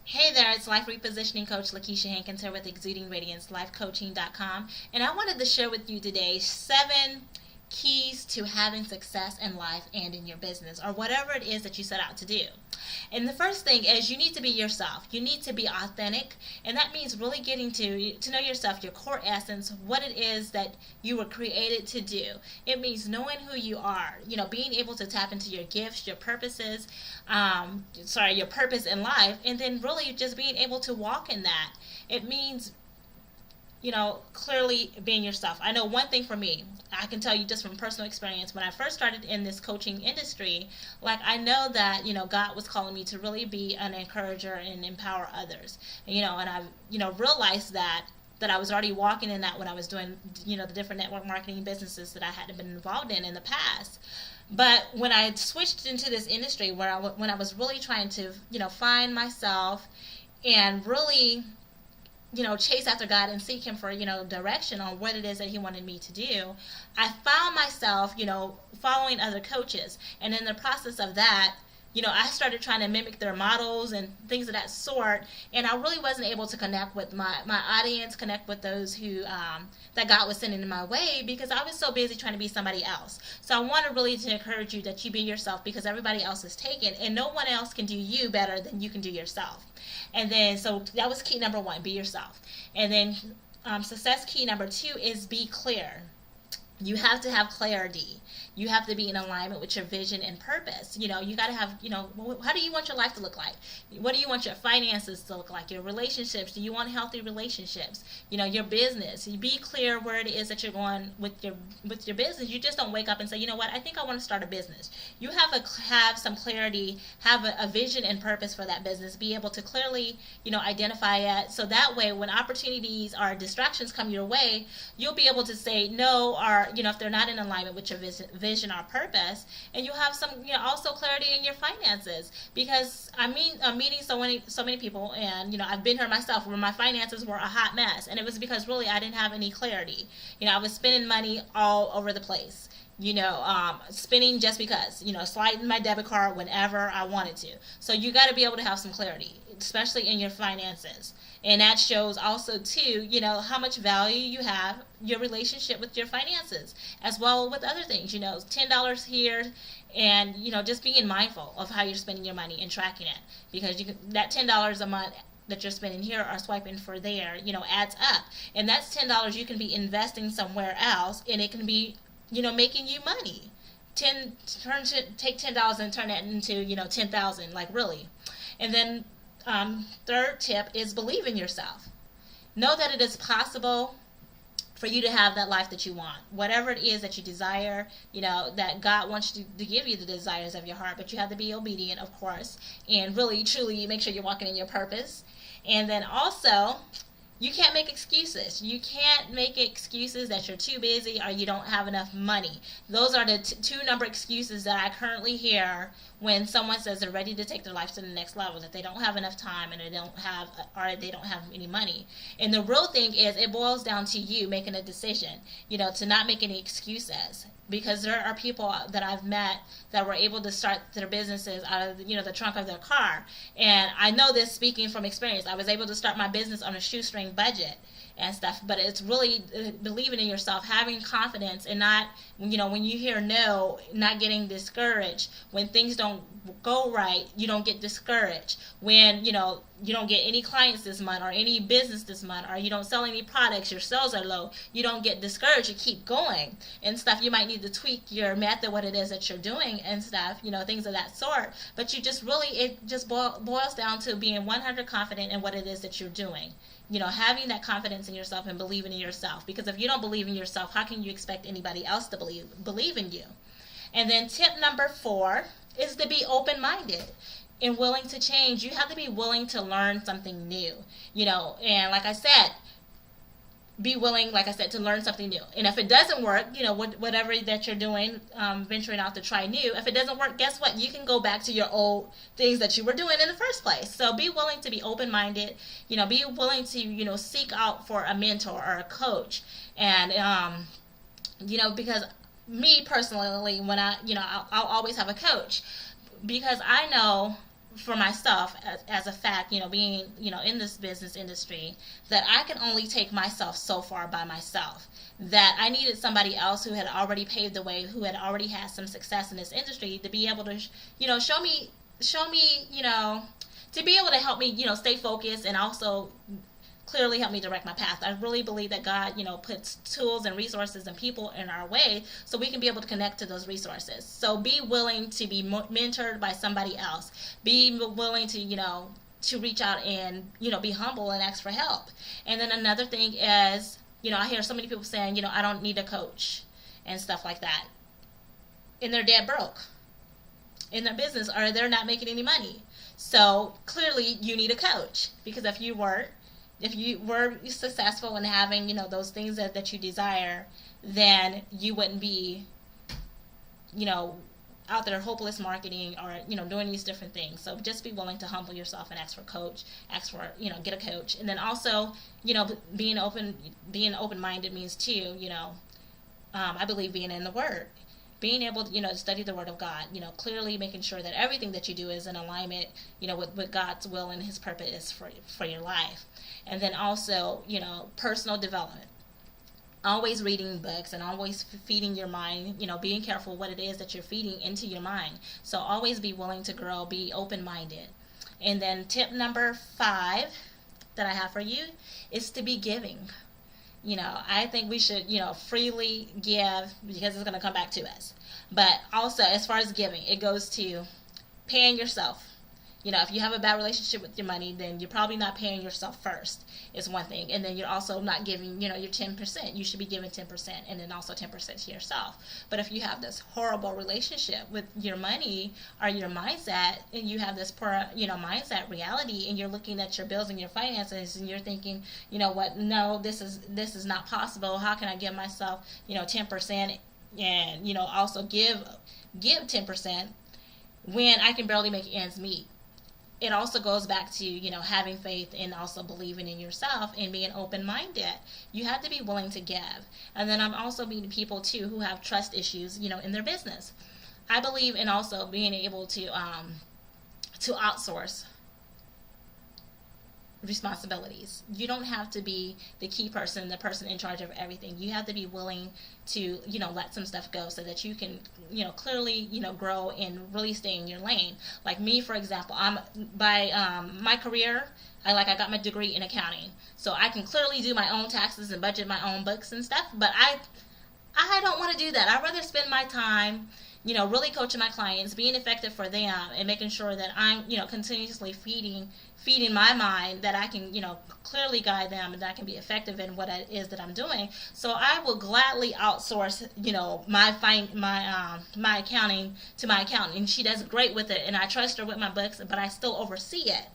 Hey there, it's Life Repositioning Coach Lakeisha Hankins here with Exuding Radiance, lifecoaching.com. And I wanted to share with you today 7 keys to having success in life and in your business or whatever it is that you set out to do. And the first thing is you need to be yourself. You need to be authentic, and that means really getting to know yourself, your core essence, what it is that you were created to do. It means knowing who you are, being able to tap into your gifts, your purposes, your purpose in life, and then really just being able to walk in that. It means clearly being yourself. I know one thing for me, I can tell you just from personal experience, when I first started in this coaching industry, I know that, God was calling me to really be an encourager and empower others. And I've, realized that I was already walking in that when I was doing, the different network marketing businesses that I had been involved in the past. But when I switched into this industry when I was really trying to, find myself and really chase after God and seek Him for, direction on what it is that He wanted me to do, I found myself, following other coaches. And in the process of that, I started trying to mimic their models and things of that sort. And I really wasn't able to connect with my audience, connect with those who, that God was sending in my way, because I was so busy trying to be somebody else. So I want to really to encourage you that you be yourself, because everybody else is taken and no one else can do you better than you can do yourself. And then, so that was key number 1, be yourself. And then success key number 2 is be clear. You have to have clarity. You have to be in alignment with your vision and purpose. You got to have, how do you want your life to look like? What do you want your finances to look like? Your relationships? Do you want healthy relationships? Your business. You be clear where it is that you're going with your business. You just don't wake up and say, I think I want to start a business. You have some clarity, have a vision and purpose for that business. Be able to clearly, identify it. So that way, when opportunities or distractions come your way, you'll be able to say no, or, if they're not in alignment with your vision or purpose. And you have some, also clarity in your finances, because I'm meeting so many people, and I've been here myself where my finances were a hot mess, and it was because really I didn't have any clarity. I was spending money all over the place, spending just because, sliding my debit card whenever I wanted to. So you got to be able to have some clarity, especially in your finances. And that shows also too, how much value you have, your relationship with your finances, as well with other things, $10 here, and, just being mindful of how you're spending your money and tracking it, because that $10 a month that you're spending here or swiping for there, adds up. And that's $10 you can be investing somewhere else, and it can be, making you money. Take $10 and turn that into, 10,000, really. And then third tip is believe in yourself. Know that it is possible for you to have that life that you want, whatever it is that you desire, that God wants to give you the desires of your heart, but you have to be obedient, of course, and really truly make sure you're walking in your purpose. And then also, you can't make excuses. You can't make excuses that you're too busy or you don't have enough money. Those are the 2 number excuses that I currently hear when someone says they're ready to take their life to the next level, that they don't have enough time and they don't have any money. And the real thing is, it boils down to you making a decision, to not make any excuses. Because there are people that I've met that were able to start their businesses out of the trunk of their car. And I know this speaking from experience. I was able to start my business on a shoestring budget and stuff, but it's really believing in yourself, having confidence, and not, when you hear no, not getting discouraged. When things don't go right, you don't get discouraged. When, you don't get any clients this month or any business this month, or you don't sell any products, your sales are low, you don't get discouraged, you keep going and stuff. You might need to tweak your method, what it is that you're doing and stuff, things of that sort. But it just boils down to being 100 confident in what it is that you're doing. Having that confidence in yourself and believing in yourself. Because if you don't believe in yourself, how can you expect anybody else to believe in you? And then tip number 4 is to be open-minded and willing to change. You have to be willing to learn something new. And like I said, be willing, like I said, to learn something new. And if it doesn't work, whatever that you're doing, venturing out to try new, if it doesn't work, guess what? You can go back to your old things that you were doing in the first place. So be willing to be open-minded, be willing to, seek out for a mentor or a coach. And, because me personally, when I'll always have a coach, because I know for myself as a fact, being, in this business industry, that I can only take myself so far by myself, that I needed somebody else who had already paved the way, who had already had some success in this industry, to be able to, show me, to be able to help me, stay focused, and also clearly help me direct my path. I really believe that God, puts tools and resources and people in our way so we can be able to connect to those resources. So be willing to be mentored by somebody else. Be willing to, to reach out and, be humble and ask for help. And then another thing is, I hear so many people saying, I don't need a coach and stuff like that. And they're dead broke in their business, or they're not making any money. So clearly you need a coach, because if you were successful in having, those things that you desire, then you wouldn't be, out there hopeless marketing, or, doing these different things. So just be willing to humble yourself and ask for get a coach. And then also, being open-minded means too, I believe being in the Word. Being able to, to study the Word of God, clearly making sure that everything that you do is in alignment, with God's will and His purpose for your life. And then also, personal development. Always reading books and always feeding your mind, being careful what it is that you're feeding into your mind. So always be willing to grow, be open-minded. And then tip number 5 that I have for you is to be giving. I think we should, freely give, because it's going to come back to us. But also, as far as giving, it goes to paying yourself. If you have a bad relationship with your money, then you're probably not paying yourself first, is one thing. And then you're also not giving, your 10%. You should be giving 10%, and then also 10% to yourself. But if you have this horrible relationship with your money or your mindset, and you have this poor, mindset reality, and you're looking at your bills and your finances, and you're thinking, what, no, this is not possible. How can I give myself, 10%, and, also give 10% when I can barely make ends meet? It also goes back to, having faith and also believing in yourself and being open-minded. You have to be willing to give. And then I'm also meeting people, too, who have trust issues, in their business. I believe in also being able to outsource responsibilities. You don't have to be the key person, the person in charge of everything. You have to be willing to, let some stuff go so that you can, clearly, grow and really stay in your lane. Like me, for example, I'm by my career, I got my degree in accounting, so I can clearly do my own taxes and budget my own books and stuff. But I don't want to do that. I'd rather spend my time, really coaching my clients, being effective for them, and making sure that I'm, continuously feeding my mind, that I can, clearly guide them, and that I can be effective in what it is that I'm doing. So I will gladly outsource, my accounting to my accountant, and she does great with it, and I trust her with my books, but I still oversee it.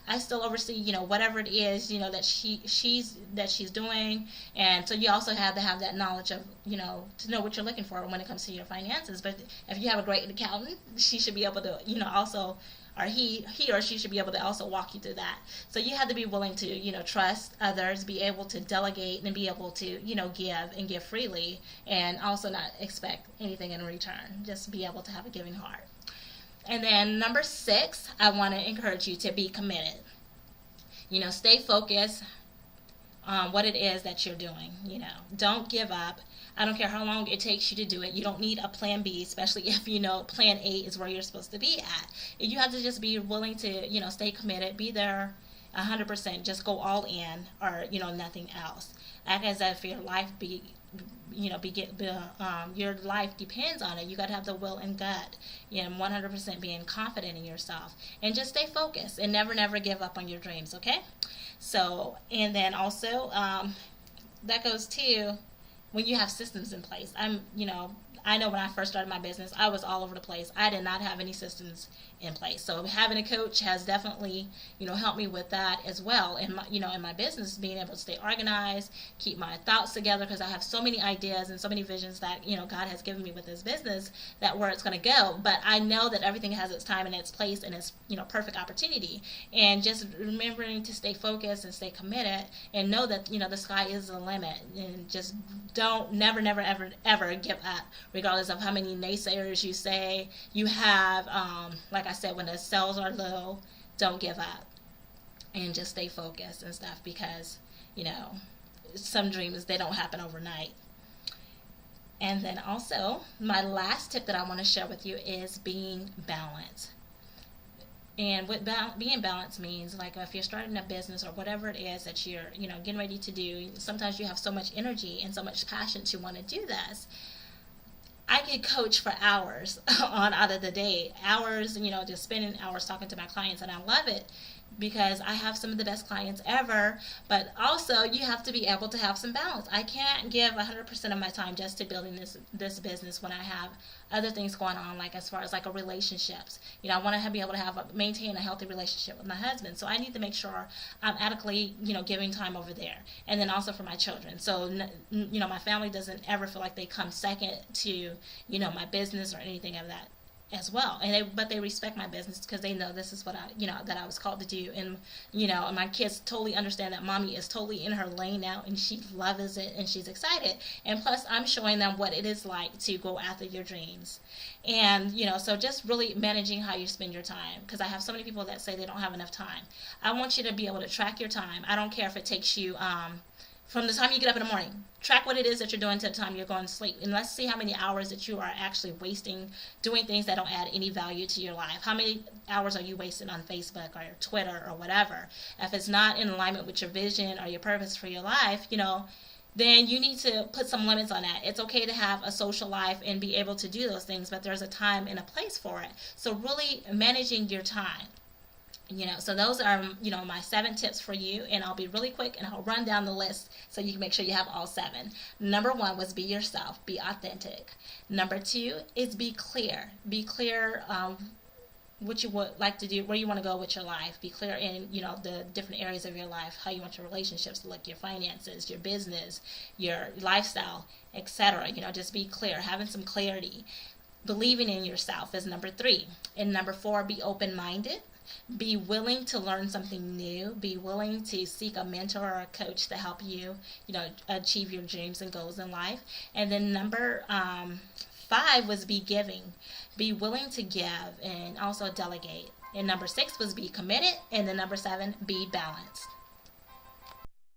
I still oversee, whatever it is, that she's doing. And so you also have to have that knowledge of, to know what you're looking for when it comes to your finances. But if you have a great accountant, she should be able to, also, or he or she should be able to also walk you through that. So you have to be willing to, trust others, be able to delegate, and be able to, give freely, and also not expect anything in return. Just be able to have a giving heart. And then number 6, I want to encourage you to be committed. Stay focused on what it is that you're doing. Don't give up. I don't care how long it takes you to do it. You don't need a plan B, especially if plan A is where you're supposed to be at. You have to just be willing to, stay committed, be there 100%, just go all in, or, nothing else. Like as if your life your life depends on it. You got to have the will and gut, 100% being confident in yourself, and just stay focused and never give up on your dreams. Okay. So, and then also, that goes to when you have systems in place. I know when I first started my business, I was all over the place. I did not have any systems in place. So having a coach has definitely, helped me with that as well. In my, in my business, being able to stay organized, keep my thoughts together, because I have so many ideas and so many visions that, God has given me with this business, that where it's going to go. But I know that everything has its time and its place and its, perfect opportunity. And just remembering to stay focused and stay committed, and know that, the sky is the limit, and just never, ever give up. regardless of how many naysayers you say you have. Like I said, when the sales are low, don't give up and just stay focused and stuff, because some dreams, they don't happen overnight. And then also, my last tip that I want to share with you is being balanced. And what being balanced means, like if you're starting a business or whatever it is that you're, getting ready to do, sometimes you have so much energy and so much passion to want to do this. I could coach for hours on out of the day, hours, just spending hours talking to my clients, and I love it because I have some of the best clients ever. But also, you have to be able to have some balance. I can't give 100% of my time just to building this business when I have other things going on, like as far as like a relationships. I want to be able to maintain a healthy relationship with my husband, so I need to make sure I'm adequately, giving time over there, and then also for my children. So, my family doesn't ever feel like they come second to, my business or anything of that as well. But they respect my business because they know this is what that I was called to do. And and my kids totally understand that mommy is totally in her lane now, and she loves it and she's excited. And plus, I'm showing them what it is like to go after your dreams. And so just really managing how you spend your time, because I have so many people that say they don't have enough time. I want you to be able to track your time. I don't care if it takes you from the time you get up in the morning, track what it is that you're doing to the time you're going to sleep. And let's see how many hours that you are actually wasting doing things that don't add any value to your life. How many hours are you wasting on Facebook or Twitter or whatever? If it's not in alignment with your vision or your purpose for your life, then you need to put some limits on that. It's okay to have a social life and be able to do those things, but there's a time and a place for it. So really managing your time. So those are, my 7 tips for you, and I'll be really quick and I'll run down the list so you can make sure you have all 7. Number 1 was be yourself, be authentic. Number 2 is be clear. Be clear what you would like to do, where you want to go with your life. Be clear in, the different areas of your life, how you want your relationships to look, your finances, your business, your lifestyle, etc. Just be clear, having some clarity. Believing in yourself is number 3. And number 4, be open-minded. Be willing to learn something new. Be willing to seek a mentor or a coach to help you, achieve your dreams and goals in life. And then number 5 was be giving. Be willing to give and also delegate. And number 6 was be committed. And then number 7, be balanced.